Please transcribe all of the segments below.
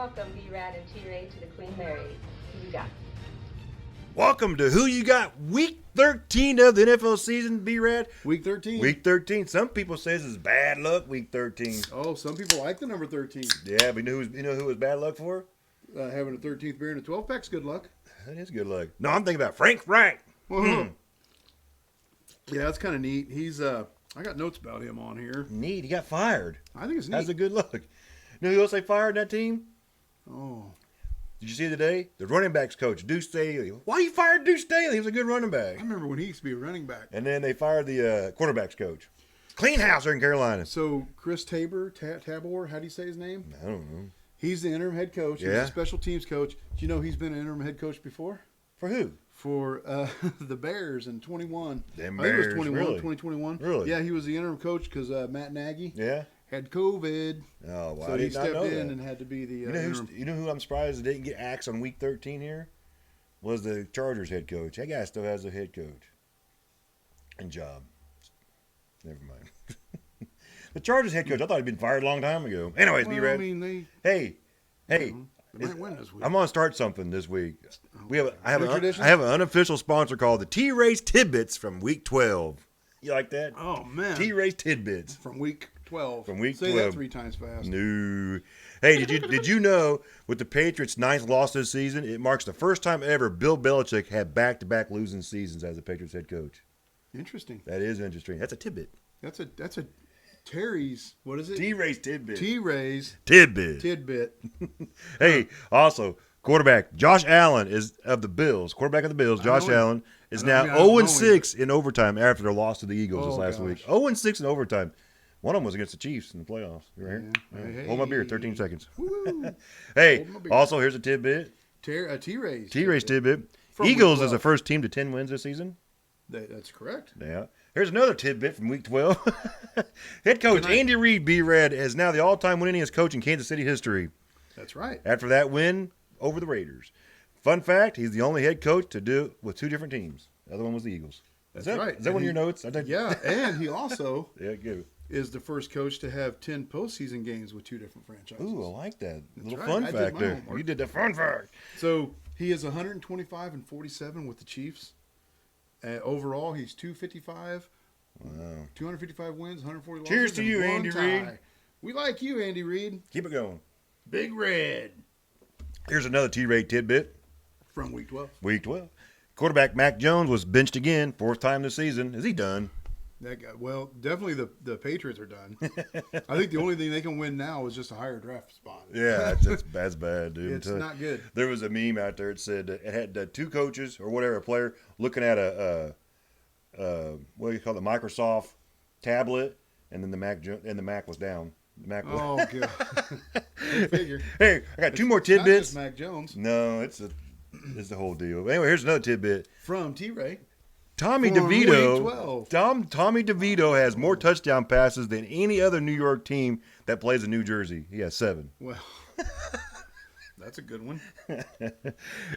Welcome, B-Rad and T-Ray, to the Queen Mary. Who you got? Welcome to Who You Got, Week 13 of the NFL season, B-Rad. Week 13. Week 13. Some people say this is bad luck, Week 13. Oh, some people like the number 13. Yeah, but you know who was bad luck for? Having a 13th beer and a 12-pack's good luck. That is good luck. No, I'm thinking about Frank Frank. Yeah, that's kind of neat. He's I got notes about him on here. Neat. He got fired. I think it's neat. That's a good luck. You know who else they fired in that team? Oh. Did you see today? The running backs coach, Deuce Staley. Why you fired Deuce Staley? He was a good running back. I remember when he used to be a running back. And then they fired the quarterbacks coach. Clean house there in Carolina. So Chris Tabor, how do you say his name? I don't know. He's the interim head coach. He's Yeah. a special teams coach. Do you know he's been an interim head coach before? For who? For the Bears in 21. Them I think it was Bears, 21, really? 2021. Really? Yeah, he was the interim coach because Matt Nagy Yeah. had COVID. Oh, wow. So I he did not stepped know in that. and had to be the You know, interim. you know who I'm surprised didn't get axed on Week 13 here? Was the Chargers head coach. That guy still has a head coach and job. Never mind. The Chargers head coach, I thought he'd been fired a long time ago. Anyways, Well, B-Rad. I mean, they Hey, they might win this week. I'm going to start something this week. I have New tradition? an unofficial sponsor called the T-Race Tidbits from Week 12. You like that? Oh, man. T-Race Tidbits. From week 12. From week Say 12. that 3 times fast. No. Hey, did you know with the Patriots' 9th loss this season, it marks the first time ever Bill Belichick had back-to-back losing seasons as the Patriots head coach. Interesting. That is interesting. That's a tidbit. That's a Terry's, what is it? T-Race tidbit. T-Ray's Tidbit. tidbit. Hey, also, quarterback Josh Allen is of the Bills. Quarterback of the Bills, Josh Allen, is now 0-6 in overtime after their loss to the Eagles this last week. 0-6 in overtime. One of them was against the Chiefs in the playoffs. You right here? Yeah. Hey. Hold my beer, 13 seconds. Woo. Hey, Hold my beer. also, here's a tidbit. T-Ray's. T-Race tidbit. From week Eagles is 12. the first team to 10 wins this season. That's correct. Yeah. Here's another tidbit from Week 12. Head coach Andy Reid, B-Rad, is now the all-time winningest coach in Kansas City history. That's right. After that win over the Raiders. Fun fact, he's the only head coach to do it with 2 different teams. The other one was the Eagles. That's right. Is that one of your notes? Yeah, and he also Yeah, good. is the first coach to have 10 postseason games with 2 different franchises. Ooh, I like that. Little right. fun I did fact my there. homework. You did the fun fact. So he is 125-47 with the Chiefs. Overall, he's 255. Wow. 255 wins, 140 losses. Cheers to and you, 1 Andy tie. Reid. We like you, Andy Reid. Keep it going. Big Red Here's another T-Rate tidbit. from week 12. Week 12. Quarterback Mac Jones was benched again, 4th time this season. Is he done? That guy. Well, definitely the Patriots are done. I think the only thing they can win now is just a higher draft spot. Yeah, that's bad, dude. It's not good. There was a meme out there that said that it had 2 coaches or whatever, a player looking at what do you call it, the Microsoft tablet, and then the Mac was down. The Mac was, Oh god. Go figure. Hey, I got 2 more Not just tidbits. Mac Jones No, it's the whole deal. Anyway, here's another tidbit. from T-Ray. Tommy From week DeVito. 12. Tommy DeVito has more touchdown passes than any other New York team that plays in New Jersey. He has 7. Well, that's a good one.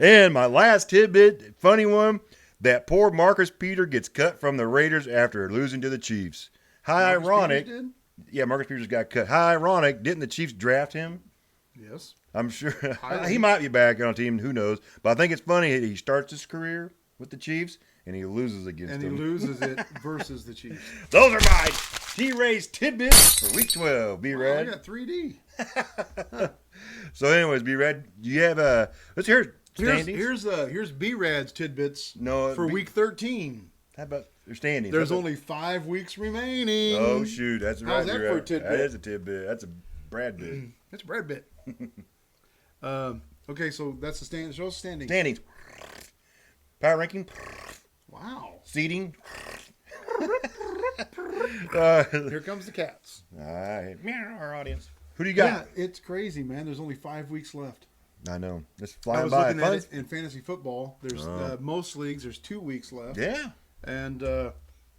And my last tidbit, funny one, that poor Marcus Peters gets cut from the Raiders after losing to the Chiefs. How Marcus ironic. Peters did? Yeah, Marcus Peters got cut. How ironic. Didn't the Chiefs draft him? Yes. I'm sure. Highly. He might be back on a team. Who knows? But I think it's funny. He starts his career with the Chiefs, and he loses against And them. he loses it versus the Chiefs. Those are my T-Ray's tidbits for Week 12. Wow, I B-Rad. got 3D. So anyways, B-Rad, do you have let's hear standings. Here's B-Rad's tidbits No, for week 13. How about your standings? There's How about- only 5 weeks remaining. Oh, shoot. That's right. How's that B-Rad. for a tidbit? That is a tidbit. That's a Brad bit. That's Brad bit. Okay, so that's the stand. Show us standing. Standings. Power ranking. Wow. Seating. Here comes the cats. All right. Our audience. Who do you got? Yeah, it's crazy, man. There's only 5 weeks left. I know. It's I flying was by. looking at it in fantasy football. There's most leagues. There's 2 weeks left. Yeah. And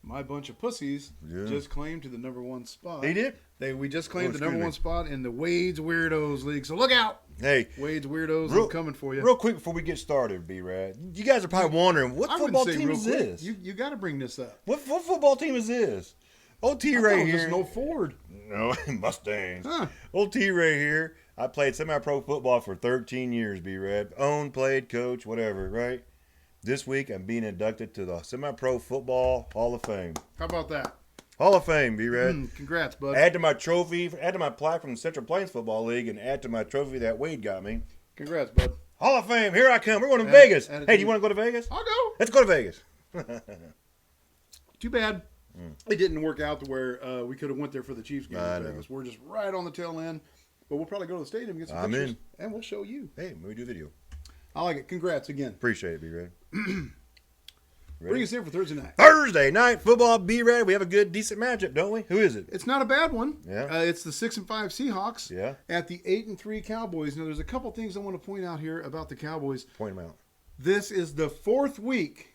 my bunch of pussies Yeah. just claimed to the number 1 spot. They did? We just claimed the excuse number me. 1 spot in the Wade's Weirdos League. So look out, Hey. Wade's Weirdos. I'm coming for you. Real quick before we get started, B-Rad. You guys are probably wondering, what I wouldn't football say team real is quick. this? You got to bring this up. What football team is this? Old T-Ray Just here. no Ford. No, Mustangs. Huh. Old T-Ray here. I played semi-pro football for 13 years, B-Rad. Owned, played, coach, whatever, right? This week, I'm being inducted to the Semi-Pro Football Hall of Fame. How about that? Hall of Fame, B-Rad. Congrats, bud. Add to my trophy, add to my plaque from the Central Plains Football League, and add to my trophy that Wade got me. Congrats, bud. Hall of Fame, here I come. We're going to Vegas. Hey, do you want to go to Vegas? I'll go. Let's go to Vegas. Too bad it didn't work out to where we could have went there for the Chiefs game I in know. Vegas. We're just right on the tail end. But we'll probably go to the stadium and get some I'm pictures. in. And we'll show you. Hey, maybe do a video. I like it. Congrats again. Appreciate it, B-Rad. Bring us in for Thursday night. Thursday night football, B-Rad. We have a good, decent matchup, don't we? Who is it? It's not a bad one. Yeah. It's the 6-5 Seahawks Yeah. at the 8-3 Cowboys. Now, there's a couple things I want to point out here about the Cowboys. Point them out. This is the fourth week.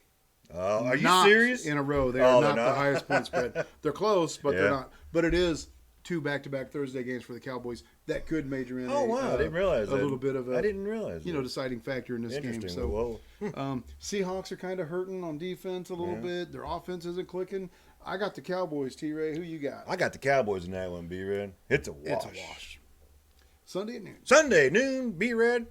Are you not serious? In a row. They Oh, are they're not the not? highest point spread. They're close, but they're Yeah. not. But it is 2 back-to-back Thursday games for the Cowboys that could major in Oh, wow. I didn't realize that. a little bit of a I didn't realize that. deciding factor in this game. Interesting. So Whoa. Seahawks are kind of hurting on defense a little bit. Their offense isn't clicking. I got the Cowboys, T-Ray. Who you got? I got the Cowboys in that one, B-Rad. It's a wash. It's a wash. Sunday at noon. Sunday, noon, B-Rad.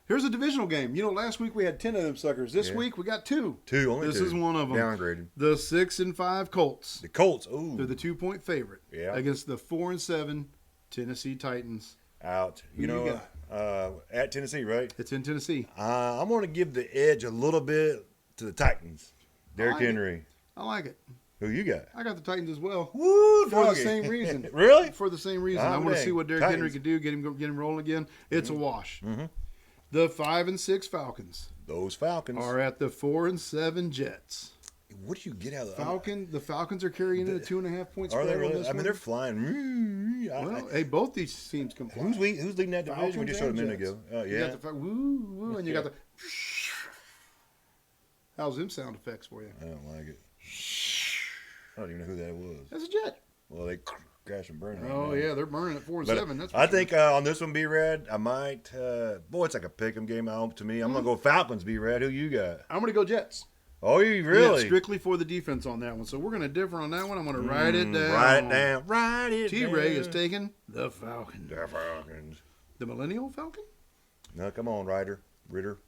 Here's a divisional game. Last week we had 10 of them suckers. This Yeah. week we got 2. Only This two. is one of them. Downgraded. The 6-5 Colts. The Colts, ooh. They're the 2-point favorite against the 4-7 Tennessee Titans. Out. Who you At Tennessee, right? It's in Tennessee. I'm going to give the edge a little bit to the Titans. Derrick like it. Henry. I like it. Who you got? I got the Titans as well. Woo, For the doggy. same reason. Really? For the same reason. Oh, I want to dang. see what Derrick Henry Titans. can do, get him rolling again. It's a wash. Mhm. The 5-6 Falcons Those Falcons. are at the 4-7 Jets. What do you get out of that? The Falcons are carrying in a 2.5-point Are spread they on really? this I mean, one. they're flying. Well, hey, both these teams can fly. Who's leading that division? We Falcons just showed a and minute Jets. ago. Oh, You yeah. got the woo, woo, and you got the. How's them sound effects for you? I don't like it. I don't even know who that was. That's a jet. Well, they crash and burn. right Oh now. yeah, they're burning at 4-7. But That's for I sure. think on this one, B-Rad, I might. Boy, it's like a pick'em game to me. I'm gonna go Falcons, B-Rad. Who you got? I'm gonna go Jets. Oh, you Yeah, really? strictly for the defense on that one. So we're gonna differ on that one. I'm gonna write it down. Write it down. Write it down. T-Ray is taking the Falcons. The Falcons. The Millennial Falcon? No, come on, Ritter.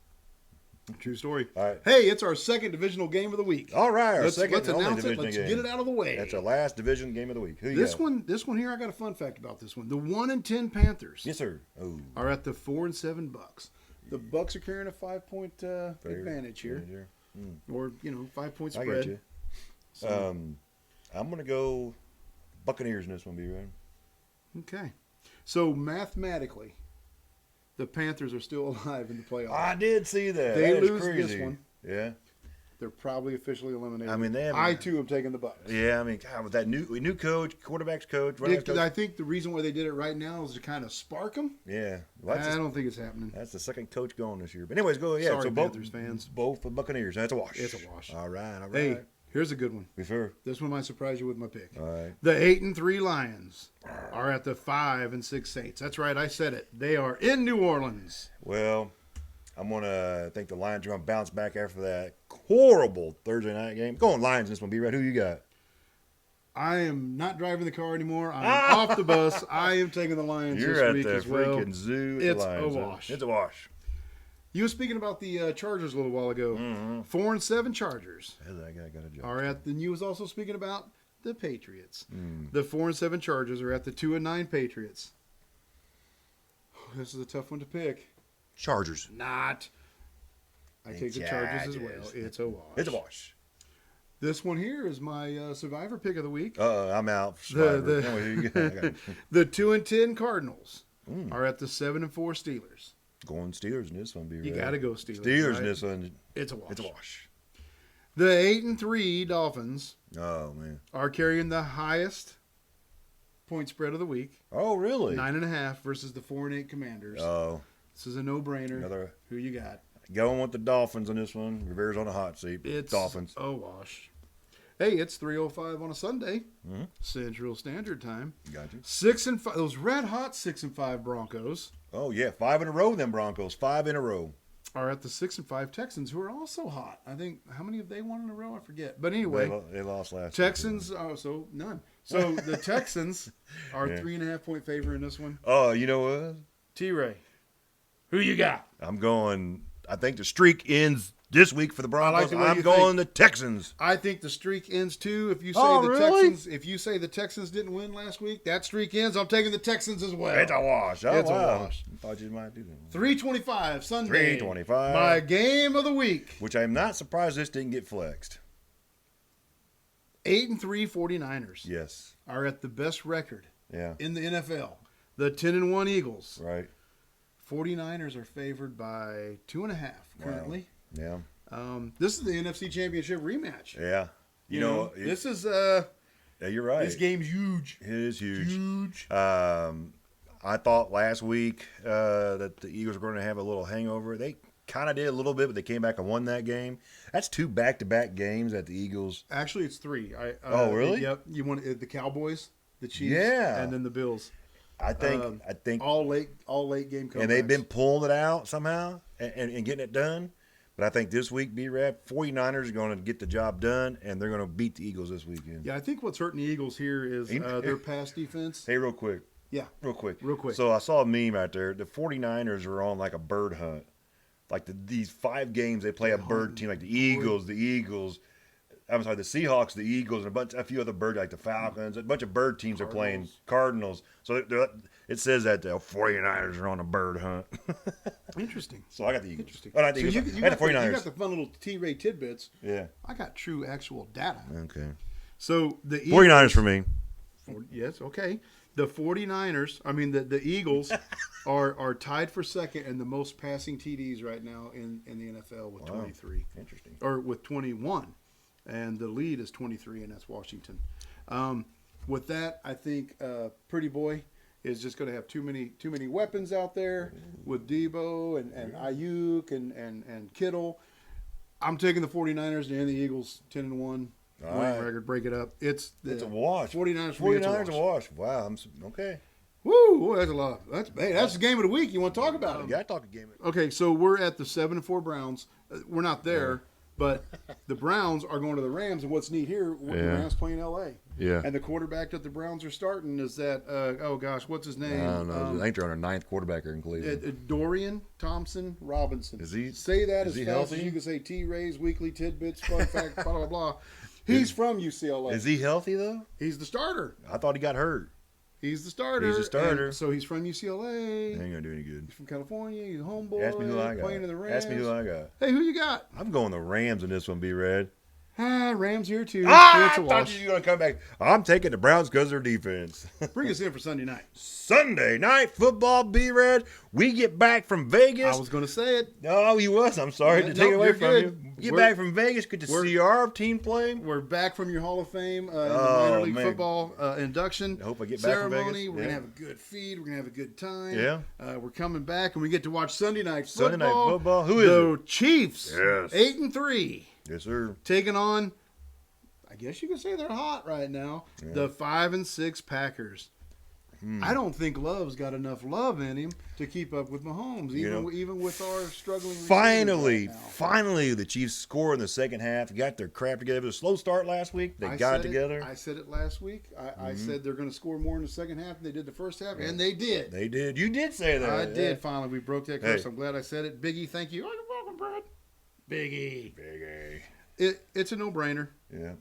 True story. All right. Hey, it's our second divisional game of the week. All right, our Let's second and only announce it. division Let's game. get it out of the way. That's our last division game of the week. Who you This got? one here, I got a fun fact about this one. The 1-10 Panthers Yes, sir. Oh, are at the 4-7 Bucks. The Bucks are carrying a 5-point advantage here, or 5-point I spread. get you. So, I'm gonna go Buccaneers in this one, B-Rad. okay, so mathematically, the Panthers are still alive in the playoffs. I did see that. They That is lose crazy. this one. Yeah. They're probably officially eliminated. I mean, they haven't- I too am taking the Bucks. Yeah, I mean, God, with that new coach, quarterbacks coach, running backs coach. I think the reason why they did it right now is to kind of spark them. Yeah. Well, I don't think it's happening. that's the second coach going this year. But anyways, go. Yeah, Sorry, so both Panthers fans. both the Buccaneers. That's a wash. It's a wash. All right. All right. Hey, here's a good one. Be fair. This one might surprise you with my pick. All right. The 8-3 Lions are at the 5-6 Saints. That's right, I said it. They are in New Orleans. Well, I'm gonna think the Lions are gonna bounce back after that horrible Thursday night game. Going Lions in this one. Be right. Who you got? I am not driving the car anymore. I'm off the bus. I am taking the Lions You're this at week the as well. freaking zoo. At It's the Lions, a huh? wash. It's a wash. You were speaking about the Chargers a little while ago. 4-7 Chargers That guy got a job. are at. And you was also speaking about the Patriots. Mm. The 4-7 Chargers are at the 2-9 Patriots. This is a tough one to pick. Chargers. Not. I take the Chargers as well. It's a wash. It's a wash. This one here is my Survivor pick of the week. I'm out. The- Anyway, who you got? I got- The 2-10 Cardinals are at the 7-4 Steelers. Going Steelers in this one. Be You right. got to go Steelers. Steelers right? in this one. It's a wash. It's a wash. The 8-3 Dolphins Oh man. are carrying the highest point spread of the week. Oh really? 9.5 versus the 4-8 Commanders. Oh, This is a no-brainer. another Who you got? going with the Dolphins on this one. Rivera's on the hot seat. It's Dolphins. a wash. Hey, it's 3:05 on a Sunday, Mm-hmm. Central Standard Time. Got you. 6-5. Those red hot 6-5 Broncos Oh yeah, 5 in a row. Them Broncos. 5 in a row. are at the 6-5 Texans, who are also hot. I think, how many have they won in a row? I forget. But anyway, they lost last Texans. So none. So the Texans are 3.5 point favorite in this one. Oh, you know what? T-Ray, who you got? I'm going. I think the streak ends this week for the Broncos. I'm going the Texans. I think the streak ends too. If you say Texans, if you say the Texans didn't win last week, that streak ends. I'm taking the Texans as well. It's a wash. Oh, it's wow. a wash. I thought you might do that. 325 Sunday. 325. My game of the week. Which I'm not surprised this didn't get flexed. 8-3 49ers. Yes. Are at the best record. Yeah. In the NFL. The 10-1 Eagles. Right. 49ers are favored by 2.5 currently. Wow. Yeah. This is the NFC Championship rematch. Yeah. You know this is yeah, you're right. This game's huge. It is huge. Huge. I thought last week that the Eagles were going to have a little hangover. They kind of did a little bit, but they came back and won that game. That's 2 back-to-back games that the Eagles. Actually, it's 3. Oh, really? Yep. You want the Cowboys, the Chiefs, Yeah, and then the Bills. I think all late game comebacks. And they've been pulling it out somehow and getting it done. But I think this week, B-Rad, 49ers are going to get the job done, and they're going to beat the Eagles this weekend. Yeah, I think what's hurting the Eagles here is their pass defense. Hey, real quick. Yeah. Real quick. Real quick. So I saw a meme out there. The 49ers are on like a bird hunt. Like these 5 games, they play a bird team, like the Eagles, I'm sorry, the Seahawks, the Eagles, and a few other birds, like the Falcons. A bunch of bird teams are playing Cardinals. So it says that the 49ers are on a bird hunt. Interesting. So I got the Eagles. Interesting. Oh, not the so Eagles. you I got the 49ers. You got the fun little T-Ray tidbits. Yeah. I got true actual data. Okay. So the Eagles, 49ers for me. Yes, okay. The 49ers, the Eagles are tied for second in the most passing TDs right now in the NFL with 23. Interesting. Or with 21. And the lead is 23, and that's Washington. With that, I think Pretty Boy is just going to have too many weapons out there with Debo and Ayuk and Kittle. I'm taking the 49ers and the Eagles 10-1. Winning record, break it up. It's a wash. 49ers a wash. Wow. Okay. Woo, that's a lot. That's the game of the week. You want to talk about it? Yeah, I talk a game. Okay, so we're at the 7-4 Browns. We're not there, but the Browns are going to the Rams. And what's neat here, the Rams playing L.A. Yeah. And the quarterback that the Browns are starting is that, what's his name? I don't know. I think they're on their 9th quarterback in Cleveland. Dorian Thompson Robinson. Is he? Say that as fast healthy? As you can say T-Ray's weekly tidbits, fun fact, blah, blah, blah. He's from UCLA. Is he healthy, though? He's the starter. I thought he got hurt. He's the starter. He's the starter. So he's from UCLA. Ain't going to do any good. He's from California. He's a homeboy. Ask me who I got. Playing in the Rams. Ask me who I got. Hey, who you got? I'm going the Rams in this one, B-Rad. Rams here, too. I thought you were going to come back. I'm taking the Browns because of their defense. Bring us in for Sunday night. Sunday night football, B-Rad. We get back from Vegas. I was going to say it. No, you was. I'm sorry to take it away from you. Get back from Vegas. Get to see our team play. We're back from your Hall of Fame in the minor league football induction I hope I get back from Vegas. We're going to have a good feed. We're going to have a good time. Yeah. We're coming back, and we get to watch Sunday night football. Sunday night football. Who is the it? Chiefs. Yes. 8-3. Yes, sir. Taking on, I guess you could say they're hot right now, the 5-6 Packers. I don't think Love's got enough love in him to keep up with Mahomes, even with our struggling. Finally, the Chiefs score in the second half. Got their crap together. It was a slow start last week. They got it together. I said it last week. I said they're going to score more in the second half than they did the first half, and they did. They did. You did say that. I did. Finally, we broke that curse. Hey. I'm glad I said it. Biggie, thank you. Oh, you're welcome, Brad. Biggie. It's a no-brainer. Yeah.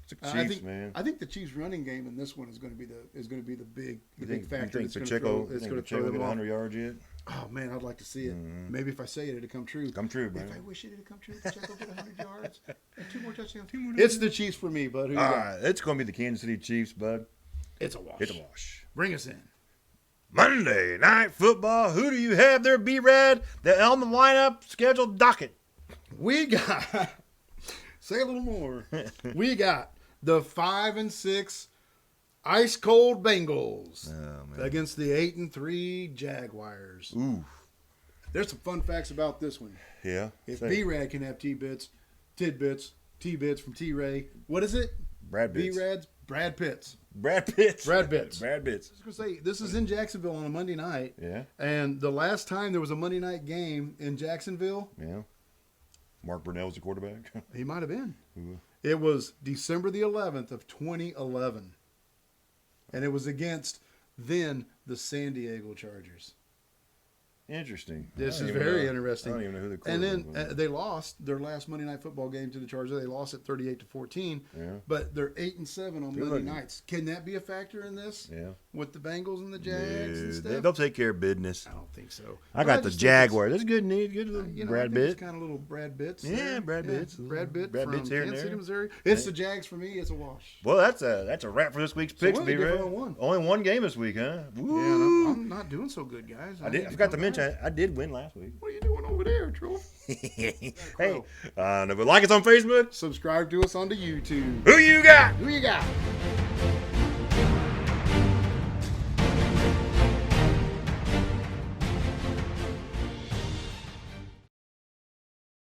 It's the Chiefs, man. I think the Chiefs' running game in this one is going to be the big factor. You think Pacheco get 100 yards yet? Oh man, I'd like to see it. Maybe if I say it, it'll come true. Come true, man. If I wish it had come true, Pacheco get 100 yards and 2 more touchdowns. It's the Chiefs for me, bud. Who you got? It's going to be the Kansas City Chiefs, bud. It's a wash. It's a wash. Bring us in. Monday Night Football. Who do you have there, B-Rad? The Elm lineup scheduled docket. We got. Say a little more. We got the 5-6 ice cold Bengals against the 8-3 Jaguars. Ooh. There's some fun facts about this one. Yeah. If B-Rad can have tidbits from T-Ray. What is it? Brad Pitts. B-Rad's Brad Pitts. Brad Pitts. Brad Pitts. Brad Pitts. I was going to say, this is in Jacksonville on a Monday night. Yeah. And the last time there was a Monday night game in Jacksonville. Yeah. Mark Brunell's the quarterback. He might have been. Ooh. It was December the 11th of 2011. And it was against then the San Diego Chargers. Interesting. This is I don't even very know. interesting. I don't even know who the And quarterback then was. they lost their last Monday night football game to the Chargers. They lost it 38-14. Yeah. But they're 8-7 on Good. Monday nights. Can that be a factor in this? Yeah. With the Bengals and the Jags and stuff? They'll take care of business. I don't think so. I But got the just think Jaguars. That's good news. Good it's, little you know, Brad I think it's Pitt. kind of little Brad Bitts. Yeah, there. Brad Bitts. Brad Pitt Brad from Bitts here and Kansas City, there. Missouri. It's the Jags for me. It's a wash. Well, that's a wrap for this week's picks, only B-Rad. different on one. Only one game this week, huh? Woo. Yeah, and I'm not doing so good, guys. I need forgot to come mention back. I did win last week. What are you doing over there, Troll? Hey, no, but like us on Facebook. Subscribe to us on the YouTube. Who you got? Who you got?